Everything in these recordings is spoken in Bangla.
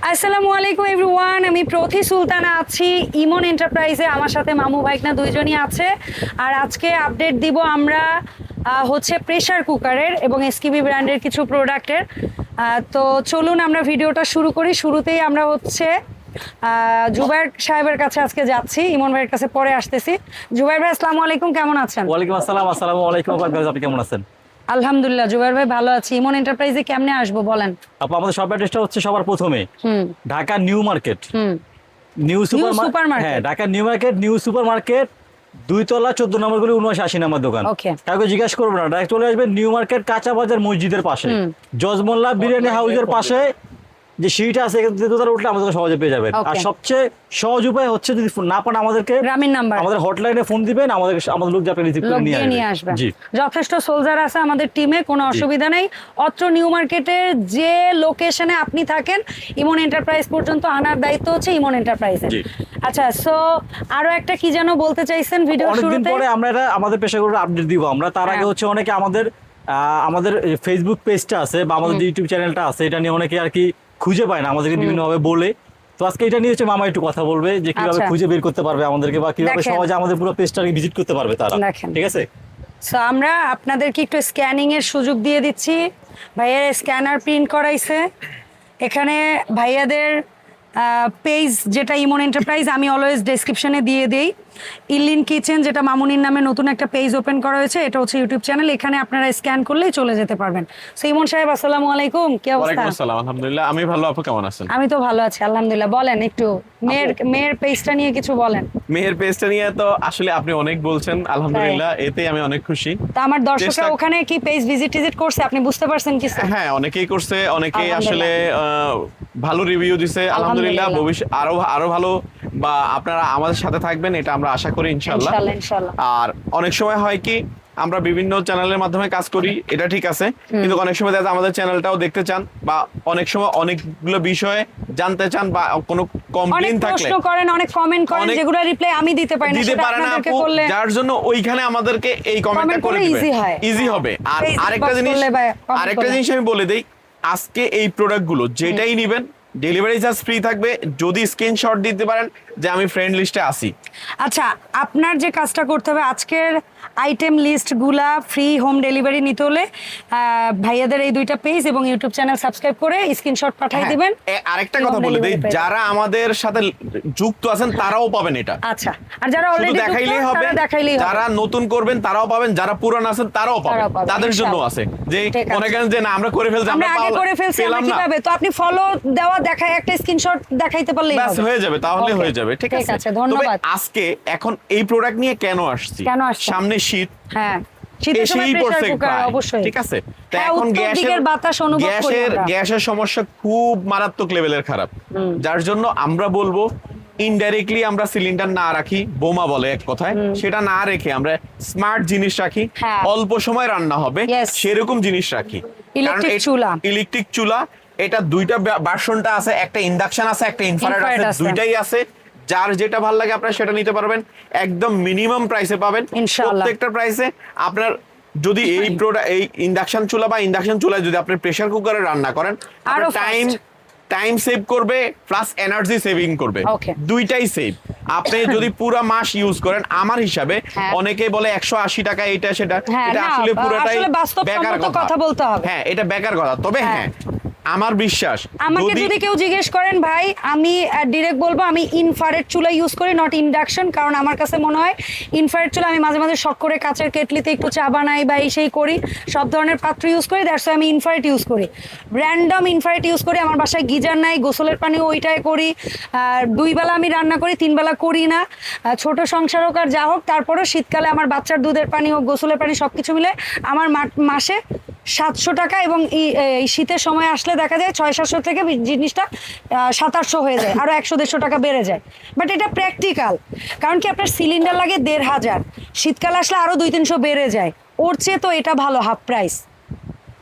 আসসালামু আলাইকুম এভরিওয়ান, আমি প্রথি সুলতানা আছি ইমন এন্টারপ্রাইজে। আমার সাথে মামু ভাইকনা দুইজনই আছে। আর আজকে আপডেট দিব আমরা হচ্ছে প্রেসার কুকারের এবং এসকিবি ব্র্যান্ডের কিছু প্রোডাক্টের। তো চলুন আমরা ভিডিওটা শুরু করি। শুরুতেই আমরা হচ্ছে জুবাইর সাহেবের কাছে আজকে যাচ্ছি, ইমন ভাইয়ের কাছে পরে আসতেছি। জুবাইর ভাই আসসালামু আলাইকুম, কেমন আছেন? ওয়ালাইকুম আসসালাম। আসসালামু আলাইকুম, আপনি কেমন আছেন? আলহামদুলিল্লাহ জুবাইর ভাই ভালো আছি। ইমন এন্টারপ্রাইজে কেমনে আসবো বলেন? আপু আমাদের শপ অ্যাড্রেসটা হচ্ছে সবার প্রথমে Dhaka New Market, New Super Market. হ্যাঁ, Dhaka New Market, New Super Market, ২ তলা ১৪ নম্বর গলি ৭৯-৮০ নাম্বার দোকান। কাউকে জিজ্ঞাসা করবো না, ডাইরেক্ট চলে আসবেন নিউ মার্কেট, কাঁচা বাজার মসজিদের পাশে, জজমোল্লা বিরিয়ানি হাউসের পাশে যে সিঁড়িটা আছে তারা উঠলে আমাদের সহজে পেয়ে যাবেন। আর সবচেয়ে সহজ উপায় হচ্ছে যদি না পান আমাদেরকে গ্রামীণ নাম্বার আমাদের হটলাইনে ফোন দিবেন, আমাদের লোক যাতে রিসিভ করে নিয়ে আসবেন। যথেষ্ট সোলজার আছে আমাদের টিমে, কোনো অসুবিধা নেই। অত্র নিউ মার্কেটের যে লোকেশনে আপনি থাকেন ইমন এন্টারপ্রাইজ পর্যন্ত আনার দায়িত্ব হচ্ছে ইমন এন্টারপ্রাইজের। আচ্ছা, সো আরো একটা কি যেন বলতে চাইছেন ভিডিও শুরুতে? অনেকদিন পরে আমরা এটা আমাদের পেশাগত আপডেট দিব আমরা। তার আগে হচ্ছে অনেকে আমাদের ফেসবুক পেজটা আছে বা আমাদের ইউটিউব চ্যানেলটা আছে, এটা নিয়ে অনেকে আর কি খুঁজে পায় না আমাদেরকে বিভিন্ন ভাবে বলে। তো আজকে এটা নিয়ে হচ্ছে মামা একটু কথা বলবে যে কিভাবে খুঁজে বের করতে পারবে আমাদেরকে বা কিভাবে সহজে আমাদের পুরো পেজটাকে ভিজিট করতে পারবে তারা। ঠিক আছে, সো আমরা আপনাদেরকে একটু স্ক্যানিং এর সুযোগ দিয়ে দিচ্ছি। ভাইয়ের স্ক্যানার প্রিন্ট করাইছে এখানে। ভাইয়াদের পেজ যেটা ইমন এন্টারপ্রাইজ আমি অলওয়েজ ডেসক্রিপশনে দিয়ে দেই। ইলিন কিচেন যেটা মামুনির নামে নতুন একটা পেজ ওপেন করা হয়েছে, এটা হচ্ছে ইউটিউব চ্যানেল। এখানে আপনারা স্ক্যান করলেই চলে যেতে পারবেন। সো ইমন সাহেব আসসালামু আলাইকুম, কি অবস্থা? ওয়ালাইকুম আসসালাম, আলহামদুলিল্লাহ আমি ভালো। আপনি কেমন আছেন? আমি তো ভালো আছি আলহামদুলিল্লাহ। বলেন একটু মেয়ের পেজটা নিয়ে কিছু বলেন। মেহের পেজটা নিয়ে তো আসলে আপনি অনেক বলছেন, আলহামদুলিল্লাহ এতে আমি অনেক খুশি। তো আমার দর্শকরা ওখানে কি পেজ ভিজিট করছে, আপনি বুঝতে পারছেন কিছু? হ্যাঁ, অনেকেই করছে, অনেকেই আসলে ভালো রিভিউ দিছে আলহামদুলিল্লাহ। ভবিষ্যৎ আরো ভালো বা আপনারা আমাদের সাথে থাকবেন এটা আমরা আশা করি ইনশাআল্লাহ। আর অনেক সময় হয় কি আমরা বিভিন্ন চ্যানেলের মাধ্যমে কাজ করি, এটা ঠিক আছে, কিন্তু অনেক সময় দেখা যায় আমাদের চ্যানেলটাও দেখতে চান বা অনেক সময় অনেকগুলো বিষয়ে জানতে চান বা কোনো কমপ্লেইন থাকলে প্রশ্ন করেন, অনেক কমেন্ট করেন যেগুলো রিপ্লাই আমি দিতে পারি না, সেটা আপনাদেরকে করলে যার জন্য ওইখানে আমাদেরকে এই কমেন্টটা করে দিবেন, ইজি হবে। আর আরেকটা জিনিস আমি বলে দেই, আজকে এই প্রোডাক্টগুলো যেটাই নেবেন ডেলিভারি চার্জ ফ্রি থাকবে যদি স্ক্রিনশট দিতে পারেন যে আমি ফ্রেন্ড লিস্টে আছি। আচ্ছা, আপনার যে কাজটা করতে হবে, আজকের আইটেম লিস্টগুলা ফ্রি হোম ডেলিভারি নিতে হলে ভাইয়াদের এই দুইটা পেজ এবং ইউটিউব চ্যানেল সাবস্ক্রাইব করে স্ক্রিনশট পাঠিয়ে দিবেন। আরেকটা কথা বলে দেই, যারা আমাদের সাথে যুক্ত আছেন তারাও পাবেন এটা। আচ্ছা, আর যারা অলরেডি দেখাইলেই হবে, যারা নতুন করবেন তারাও পাবেন, যারা পুরান আছেন তারাও পাবেন, তাদের জন্য আছে। যে মনে করেন যে না আমরা করে ফেলছি, আমরা আগে করে ফেলছি, আমরা কিভাবে? তো আপনি ফলো দেওয়া দেখায় একটা স্ক্রিনশট দেখাইতে পারলেই বাস হয়ে যাবে, তাহলে হয়ে যাবে। ঠিক আছে, ধন্যবাদ। আজকে এখন এই প্রোডাক্ট নিয়ে কেন আসছি, সামনে শীত, হ্যাঁ ঠিক আছে। তো এখন গ্যাসের সমস্যা খুব মারাত্মক লেভেলের খারাপ, যার জন্য আমরা বলবো ইনডাইরেক্টলি আমরা সিলিন্ডার না রাখি, বোমা বলে এক কথায়, সেটা না রেখে আমরা স্মার্ট জিনিস রাখি, অল্প সময় রান্না হবে সেরকম জিনিস রাখি। ইলেকট্রিক চুলা, এটা দুইটা ভার্সনটা আছে, একটা ইন্ডাকশন আছে, একটা ইনফ্রারেড আছে, দুইটাই আছে। যার যেটা ভালো লাগে আপনারা সেটা নিতে পারবেন, একদম মিনিমাম প্রাইসে পাবেন। প্রত্যেকটা প্রাইসে আপনার যদি এই প্রোডাক্ট, এই ইন্ডাকশন চুলা বা ইন্ডাকশন চুলায় যদি আপনি প্রেসার কুকারে রান্না করেন, টাইম সেভ করবে প্লাস এনার্জি সেভিং করবে, দুইটাই সেভ। আপনি যদি পুরো মাস ইউজ করেন, আমার হিসাবে অনেকে বলে 180 টাকা এটা সেটা, এটা আসলে পুরোটাই বেকার কথা বলতে হবে। হ্যাঁ, এটা বেকার কথা। তবে হ্যাঁ, আমার বিশ্বাস, আমাকে যদি কেউ জিজ্ঞেস করেন ভাই, আমি ডিরেক্ট বলবো আমি ইনফ্রারেড চুলা ইউজ করি, নট ইন্ডাকশন। কারণ আমার কাছে মনে হয় ইনফ্রারেড চুলা, আমি মাঝে মাঝে শখ করে কাচের কেটলিতে একটু চা বানাই বা এই সেই করি, সব ধরনের পাত্র ইউজ করি, দ্যাটস ওয়াই আমি ইনফ্রারেড ইউজ করি, র্যান্ডম ইনফ্রারেড ইউজ করি। আমার বাসায় গিজার নাই, গোসলের পানি ওইটাই করি। 2 বেলা আমি রান্না করি, 3 বেলা করি না। ছোট সংসার হোক আর যা হোক, তারপরেও শীতকালে আমার বাচ্চার দুধের পানি হোক, গোসলের পানি, সবকিছু মিলে আমার মাসে 700 টাকা, এবং এই শীতের সময় আসলে দেখা যায় 600-700 থেকে জিনিসটা 700-800 হয়ে যায়, আরো 100-150 টাকা বেড়ে যায়। বাট এটা প্র্যাকটিক্যাল, কারণ কি আপনার সিলিন্ডার লাগে 1500, শীতকাল আসলে আরো 200-300 বেড়ে যায়, ওর চেয়ে তো এটা ভালো হাফ প্রাইস।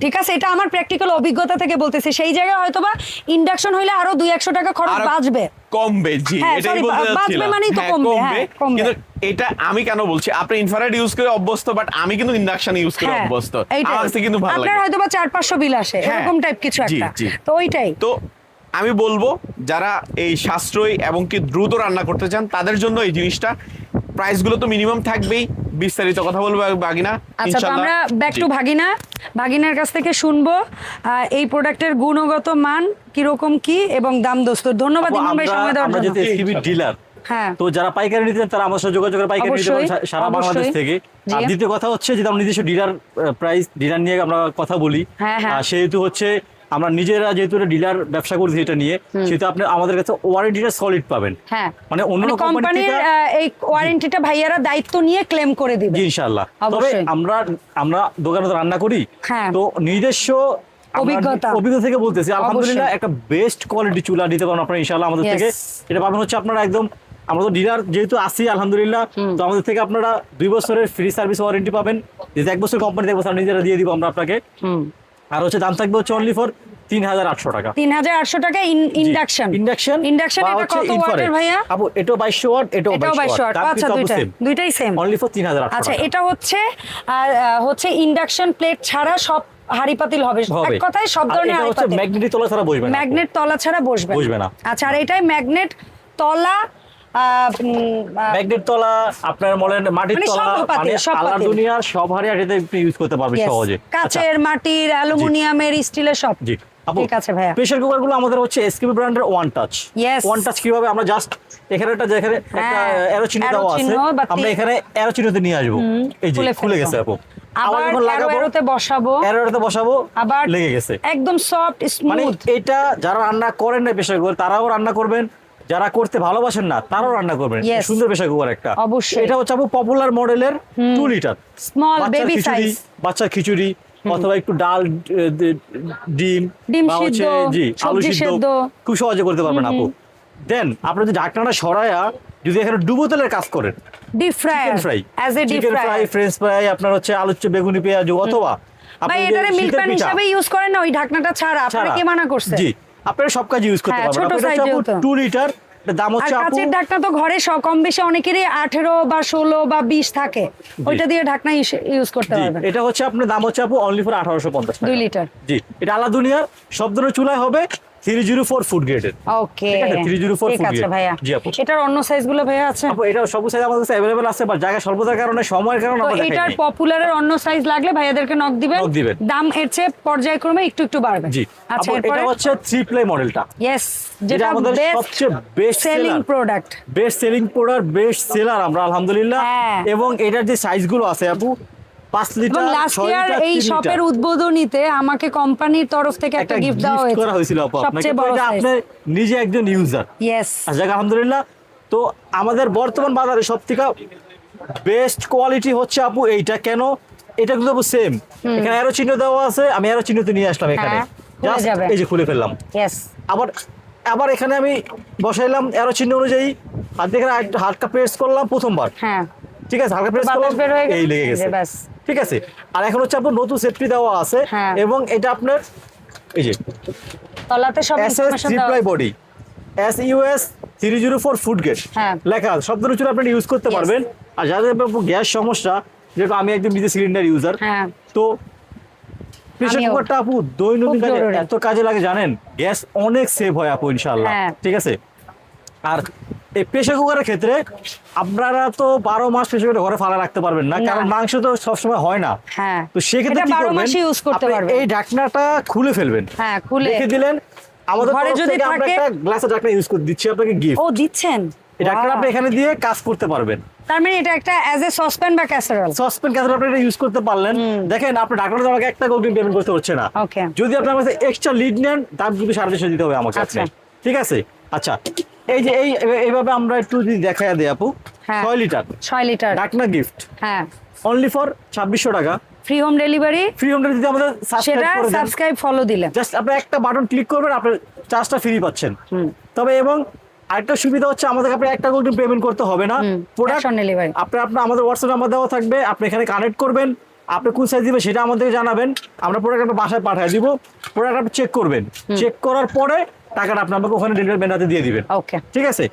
ঠিক আছে, এটা আমার প্র্যাকটিক্যাল অভিজ্ঞতা থেকে বলতেছি। সেই জায়গায় হয়তোবা ইন্ডাকশন হইলে আরো 200-100 টাকা খরচ বাঁচবে, কমবে। জি, এটাই বলতে যাচ্ছিলাম, মানেই তো কমবে। কিন্তু এটা আমি কেন বলছি, আপনি ইনফ্রারেড ইউজ করে অভ্যস্ত, বাট আমি কিন্তু ইন্ডাকশন ইউজ করে অভ্যস্ত। আমার কাছে কিন্তু ভালো লাগে। আপনার হয়তোবা 400-500 বিল আসে, এরকম টাইপ কিছু একটা, তো ওইটাই। তো আমি বলবো যারা এই সাশ্রয়ী এবং কি দ্রুত রান্না করতে চান তাদের জন্য এই জিনিসটা, প্রাইসগুলো তো মিনিমাম থাকবেই। বিস্তারিত কথা বলবো ভাগিনা আচ্ছা, তো আমরা ব্যাক টু ভাগিনার কাছ থেকে শুনবো এই প্রোডাক্টের গুণগত মান কিরকম কি এবং দাম দোস্তর। ধন্যবাদ ইমন ভাই সময় দেওয়ার আমরা জন্য। যেহেতু এসকিবি ডিলার, হ্যাঁ, তো যারা পাইকারি নিতে চান তারা আমার সাথে যোগাযোগ করে পাইকারি নিতে পারেন সারা বাংলাদেশ থেকে। আর দ্বিতীয় কথা হচ্ছে যে আমরা নিজস্ব ডিলার প্রাইস ডিলার নিয়ে আমরা কথা বলি, সেহেতু হচ্ছে আমরা নিজেরা যেহেতু ডিলার ব্যবসা করছি এটা নিয়ে, সেহেতু আপনি আমাদের কাছে ওয়ারেন্টিটা সলিড পাবেন। হ্যাঁ, মানে অন্য কোম্পানির এই ওয়ারেন্টিটা ভাইয়ারা দায়িত্ব নিয়ে ক্লেম করে দিবে ইনশাআল্লাহ। তবে আমরা দোকানে তো রান্না করি, তো নিজস্ব অভিজ্ঞতা থেকে বলতেছি আলহামদুলিল্লাহ একটা বেস্ট কোয়ালিটি চুলা দিতে পারেন আপনারা ইনশাআল্লাহ আমাদের থেকে। এটা পাবেন হচ্ছে আপনারা একদম, আমরা তো ডিলার যেহেতু আসি আলহামদুলিল্লাহ, তো আমাদের থেকে আপনারা 2 বছরের ফ্রি সার্ভিস ওয়ারেন্টি পাবেন। যেহেতু 1 বছর কোম্পানি 1 বছর নিজেরা দিয়ে দিব আমরা আপনাকে। আর হচ্ছে দাম থাকবে হচ্ছে অনলি ফর 3800 টাকা। 3800 টাকা ইন্ডাকশন এটা কত ওয়াটের ভাইয়া? আপু এটাও 2200 ওয়াট, এটাও 2200 ওয়াট। আচ্ছা, দুইটাই সেম, অনলি ফর 3800। আচ্ছা, এটা হচ্ছে ইন্ডাকশন প্লেট ছাড়া সব হাঁড়ি পাতিল হবে, এক কথায় সব ধরনের হাঁড়ি পাতিল। ম্যাগনেট তলা ছাড়া বসবে না, ম্যাগনেট তলা ছাড়া বসবে না। আচ্ছা, আর এটাই ম্যাগনেট তলা, ম্যাগনেট তলা আপনার বলেন মাটির তলা, মানে আলাদা দুনিয়ার সব হাঁড়ি এটাতে ইউজ করতে পারবেন সহজে। কাচের, মাটির, অ্যালুমিনিয়ামের, স্টিলের সব। জি, ঠিক আছে ভাইয়া। প্রেসার কুকার গুলো আমাদের হচ্ছে এসকেবি ব্র্যান্ডের ওয়ান টাচ কিভাবে আমরা জাস্ট এখানে যেখানে একটা অ্যারো চিহ্ন দেওয়া আছে, আমরা এখানে অ্যারো চিহ্নতে নিয়ে আসবো। এই যে খুলে গেছে আপু, আবার এরোতে বসাবো, আবার লেগে গেছে, একদম সফট স্মুথ। মানে এটা যারা রান্না করেন না প্রেসার কুকার তারাও রান্না করবেন, যারা করতে ভালোবাসেন না তারাও রান্না করবেন। সুন্দর প্রেসার কুকার একটা, অবশ্যই। এটা হচ্ছে আপু পপুলার মডেলের 2 লিটার স্মল বেবি সাইজ, বাচ্চা খিচুড়ি অথবা একটু ডাল, ডিম সিদ্ধ, জি আলু সিদ্ধ খুব সহজে করতে পারবেন আপু। দেন আপনি যদি ঢাকনাটা সরায়া যদি এখানে ডুবো তেলের কাজ করেন, ডিপ ফ্রাই ফ্রেঞ্চ ফ্রাই, আপনার হচ্ছে আলু বেগুনি পেঁয়াজ, অথবা ভাই এটারে মিল্ক প্যান হিসেবে ইউজ করেন না, ওই ঢাকনাটা ছাড়া আপনারা কি মানা করছে? জি, আপনারা সব কাজ ইউজ করতে পারবেন। ছোট সাইজ 2 লিটার দাম হচ্ছে আপু, কাচের ঢাকনা তো ঘরে কম বেশি অনেকেরই 18 বা 16 বা 20 থাকে, ওইটা দিয়ে ঢাকনা ইউজ করতে পারবেন। এটা হচ্ছে আপনার দাম হচ্ছে আপু অনলি ফর 1850 টাকা 2 লিটার। জি, এটা আলাদা দুনিয়ার সব ধরনের চুলায় হবে 304 ফুড গ্রেডের। ওকে, 304 ফুড গ্রেড। ভাইয়া। জি আপু, এটার অন্য সাইজগুলো ভাইয়া আছে? আপু এটা সব সাইজ আমাদের কাছে अवेलेबल আছে, বাট জায়গা স্বল্পতার কারণে সময়ের কারণে আমরা দেখাই। এটার পপুলারের অন্য সাইজ লাগলে ভাইয়াদেরকে নক দিবেন, দাম এর চেয়ে পর্যায়ক্রমে একটু বাড়বে। জি, আচ্ছা, এটা হচ্ছে 3 প্লে মডেলটা। ইয়েস, যেটা আমাদের সবচেয়ে best selling product, best seller আমরা আলহামদুলিল্লাহ। এবং এটার যে সাইজগুলো আছে আপু 5 লিটার, 6 লিটার, এই শপের উদ্বোধনীতে আমাকে কোম্পানির তরফ থেকে একটা গিফট দেওয়া হয়েছিল আপু আপনাকে। এটা আপনি নিজে একজন ইউজার। ইয়েস, আচ্ছা, আলহামদুলিল্লাহ। তো আমাদের বর্তমান বাজারে সবথেকে বেস্ট কোয়ালিটি হচ্ছে আপু এইটা। কেন? এটা কিন্তু আপু সেম, এখানে অ্যারো চিহ্ন দেওয়া আছে, আমি অ্যারো চিহ্নতে নিয়ে আসলাম এখানে, জাস্ট এই যে খুলে ফেললাম। ইয়েস, আবার এখানে আমি বসাইলাম অ্যারো চিহ্ন অনুযায়ী, হাত দিয়ে হালকা প্রেস করলাম প্রথমবার, হ্যাঁ ঠিক আছে, হালকা প্রেস করলাম, এই লেগে গেছে, ঠিক আছে। আর এখন হচ্ছে আপনার নতুন সেফটি দেওয়া আছে, এবং এটা আপনার এই যে তলাতে সব ইনফরমেশন দেওয়া আছে, বডি SUS 304 ফুড গ্রেড লেখা আছে। সব ধরনের চুলা আপনি ইউজ করতে পারবেন। আর যাদের গ্যাস সমস্যা, যেহেতু আমি একদম নিজে সিলিন্ডার ইউজার, তো প্রেসার কুকারটা আপু দৈনন্দিন কাজে এত কাজে লাগে জানেন, গ্যাস অনেক সেভ হয় আপু ইনশাআল্লাহ, ঠিক আছে। আর এই প্রেসার কুকারের ক্ষেত্রে আপনারা তো 12 মাস প্রেসার কুকারে ঘরে ফালা রাখতে পারবেন না, কারণ মাংস তো সবসময় হয় না। তো সেক্ষেত্রে কি করবেন, এই ঢাকনাটা খুলে ফেলবেন, রেখে দিলেন। আমাদের ঘরে যদি আমরা একটা গ্লাসের ঢাকনা ইউজ করে দিচ্ছি আপনাকে গিফট। দিচ্ছেন, এই ঢাকনাটা আপনি এখানে দিয়ে কাজ করতে পারবেন। তার মানে এটা একটা অ্যাজ এ সসপ্যান বা ক্যাসারোল আপনি এটা ইউজ করতে পারলেন। দেখেন আপনি ঢাকনাটা আমাকে একটা গোল্ডিং পেমেন্ট করতে হচ্ছে না। যদি আপনি আমার কাছে এক্সট্রা লিড নেন, দাম কিন্তু 350 দিতে হবে আমাকে, ঠিক আছে। আচ্ছা, এই যে এইভাবে আমরা একটু যদি দেখায় দেই আপু, 6 লিটার ঢাকনা গিফট, অনলি ফর 2600 টাকা, ফ্রি হোম ডেলিভারি। যদি আমাদের সাবস্ক্রাইব ফলো দিলেন, জাস্ট আপনি একটা বাটন ক্লিক করবেন, আপনি চার্জটা ফ্রি পাচ্ছেন। তবে এবং আরেকটা সুবিধা হচ্ছে আমাদের আপনি একটা গোল্ডিং পেমেন্ট করতে হবে না, প্রোডাক্ট অন ডেলিভারি। আপনার আমাদের হোয়াটসঅ্যাপ নাম্বার দেওয়া থাকবে, আপনি এখানে কানেক্ট করবেন, আপনি কোন সাইজ দিবেন সেটা আমাদেরকে জানাবেন, আমরা প্রোডাক্ট আপনার বাসায় পাঠিয়ে দিব। প্রোডাক্ট আপনি চেক করবেন, চেক করার পরে টাকাটা আপনি আমাকে ওখানে ডেলিভারি ম্যান হাতে দিয়ে দিবেন, ঠিক আছে।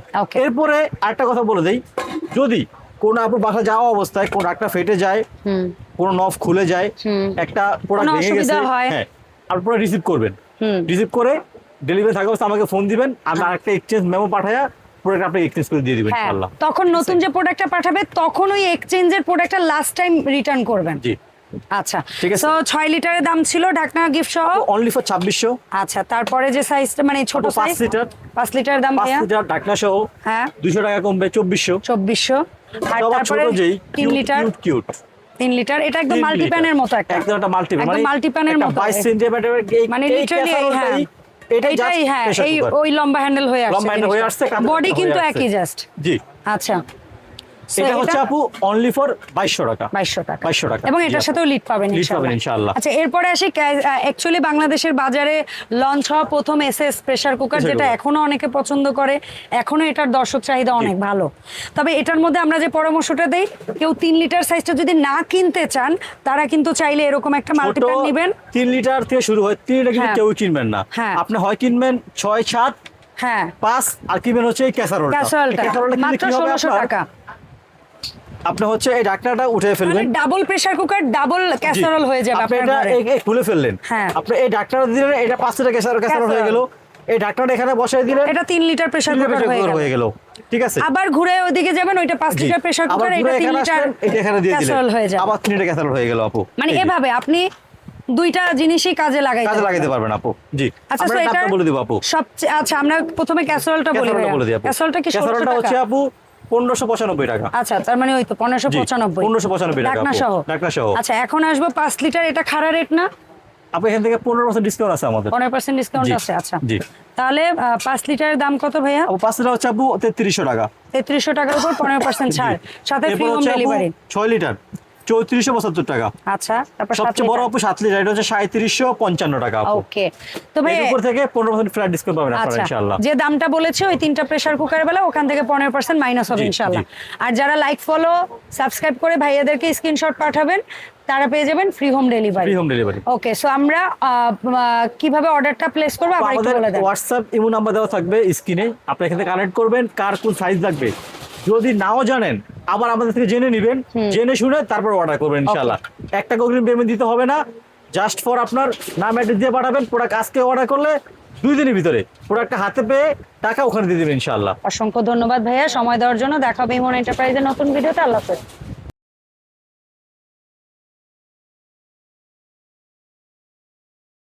এরপরে আরেকটা কথা বলে দেই, যদি কোন আপনার বাসা যাওয়া অবস্থায় কোন একটা ফেটে যায়, কোন নব খুলে যায়, একটা প্রোডাক্ট ভেঙে গেছে, হ্যাঁ, আপনারা রিসিভ করবেন। রিসিভ করে ডেলিভারি থাকা অবস্থা আমাকে ফোন দিবেন, আমি আরেকটা এক্সচেঞ্জ মেমো পাঠায়া প্রোডাক্ট আপনাকে এক্সচেঞ্জ করে দিয়ে দিবেন হ্যাঁ, ইনশাআল্লাহ। তখন নতুন যে প্রোডাক্টটা পাঠাবে তখন ওই এক্সচেঞ্জের প্রোডাক্টটা লাস্ট টাইম রিটার্ন করবেন। জি আচ্ছা ঠিক আছে। সো 6 লিটারের দাম ছিল ঢাকনা গিফট সহ অনলি ফর 2600। আচ্ছা, তারপরে যে সাইজটা মানে ছোট সাইজ 5 লিটার, 5 লিটার দাম 5 ভাইয়া লিটার ঢাকনা সহ হ্যাঁ 200 টাকা কমবে 2400। 2400। আর সবার তারপরে ছোট যেই 3 লিটার, কিউট 3 লিটার এটা একদম মাল্টি প্যানের মতো একটা, একদম একটা মাল্টি একদম মাল্টি প্যানের মতো 22 সেন্টিমিটার মানে লিটারালি হ্যাঁ এটাই হ্যাঁ এই ওই লম্বা হ্যান্ডেল হয়ে আসছে, লম্বা হ্যান্ডেল হয়ে আসছে, বডি কিন্তু একই জাস্ট। জি আচ্ছা এটা হচ্ছে আপু অনলি ফর 2200 টাকা। 2200 টাকা 2200 টাকা এবং এটার সাথেও লিড পাবেন ইনশাআল্লাহ। আচ্ছা এরপরে আসি অ্যাকচুয়ালি বাংলাদেশের বাজারে লঞ্চ হওয়া প্রথম এসএস প্রেসার কুকার, যেটা এখনো অনেকে পছন্দ করে, এখনো এটার দর্শক চাহিদা অনেক ভালো। তবে এটার মধ্যে আমরা যে পরামর্শটা দেই, কেউ 3 লিটার সাইজটা যদি না কিনতে চান তারা কিন্তু চাইলে এরকম একটা মাল্টিপ্যান নেবেন। 3 লিটার থেকে শুরু হয়, 3 লিটার কিন্তু কেউ কিনবেন না, আপনি হয় কিনবেন 6 7 হ্যাঁ 5 আর কিনবেন হচ্ছে এই ক্যাসারোলটা মাত্র 1600 টাকা। আপনি হচ্ছে এই ঢাকনাটা উঠে ফেলবেন, double pressure cooker double casserole হয়ে যাবে আপনি আপনার এটা ঘরে। খুলে ফেললেন, আপনি এই ঢাকনাটা দিলেন, এটা 5 লিটার ক্যাসারোল হয়ে গেল, এই ঢাকনাটা এখানে বসাই দিলেন, এটা 3 লিটার প্রেসার কুকার হয়ে গেল। ঠিক আছে, আবার ঘুরে ওইদিকে যাবেন, ওইটা 5 লিটার প্রেসার কুকার, এটা 3 লিটার এটা এখানে দিয়ে দিলেন, ক্যাসারোল হয়ে যাবে, আবার 3 লিটার ক্যাসারোল হয়ে গেল আপু। মানে এভাবে আপনি দুইটা জিনিসই কাজে লাগাইতে পারবেন আপু। জি আচ্ছা আমরা নামটা বলে দিব আপু। সবচেয়ে আচ্ছা আমরা প্রথমে ক্যাসারোলটা বলি। ক্যাসারোলটা কি 1600 টাকা? হচ্ছে আপু 1595 টাকা। আচ্ছা তার মানে ওই তো 1595 টাকা ঢাকনা সহ। আচ্ছা এখন আসবো 5 লিটার, এটা খাড়া রেট না আপু? এখান থেকে 15% ডিসকাউন্ট আছে আমাদের, 15% ডিসকাউন্ট আছে। আচ্ছা জি তাহলে 5 লিটারের দাম কত ভাইয়া? আপু 5 লিটার হচ্ছে আপু 3300 টাকা। 3300 টাকার উপর 15% ছাড়, সাথে ফ্রি হোম ডেলিভারি। 6 লিটার 3475 টাকা। আচ্ছা তারপর সবচেয়ে বড় আপু 7 লিটার, এটা হচ্ছে 3755 টাকা আপু। ওকে তো ভাই এর উপর থেকে 15% ফ্ল্যাট ডিসকাউন্ট পাবেন আপনারা আচ্ছা, ইনশাআল্লাহ। যে দামটা বলেছে ওই 3টা প্রেসার কুকারের বেলা ওখান থেকে 15% মাইনাস হবে ইনশাআল্লাহ। আর যারা লাইক ফলো সাবস্ক্রাইব করে ভাইয়াদেরকে স্ক্রিনশট পাঠাবেন তারা পেয়ে যাবেন free home delivery. Okay so আমরা কিভাবে অর্ডারটা প্লেস করব আবার একটু বলে দেন। হোয়াটসঅ্যাপ ইমো নাম্বার দেওয়া থাকবে স্ক্রিনে, আপনি এখান থেকে কানেক্ট করবেন, কার কোন সাইজ লাগবে যদি নাও জানেন আবার আমাদের থেকে জেনে নেবেন, জেনে শুনে তারপর অর্ডার করবেন ইনশাআল্লাহ। একটা অগ্রিম পেমেন্ট দিতে হবে না, জাস্ট ফর আপনার নাম অ্যাড্রেস দিয়ে পাঠাবেন। প্রোডাক্ট আজকে অর্ডার করলে 2 দিনের ভিতরে প্রোডাক্টটা হাতে পেয়ে টাকা ওখানে দিয়ে দেবেন ইনশাআল্লাহ। অসংখ্য ধন্যবাদ ভাইয়া সময় দেওয়ার জন্য। দেখা হবে ইমন এন্টারপ্রাইজের নতুন ভিডিওতে। আল্লাহ হাফেজ।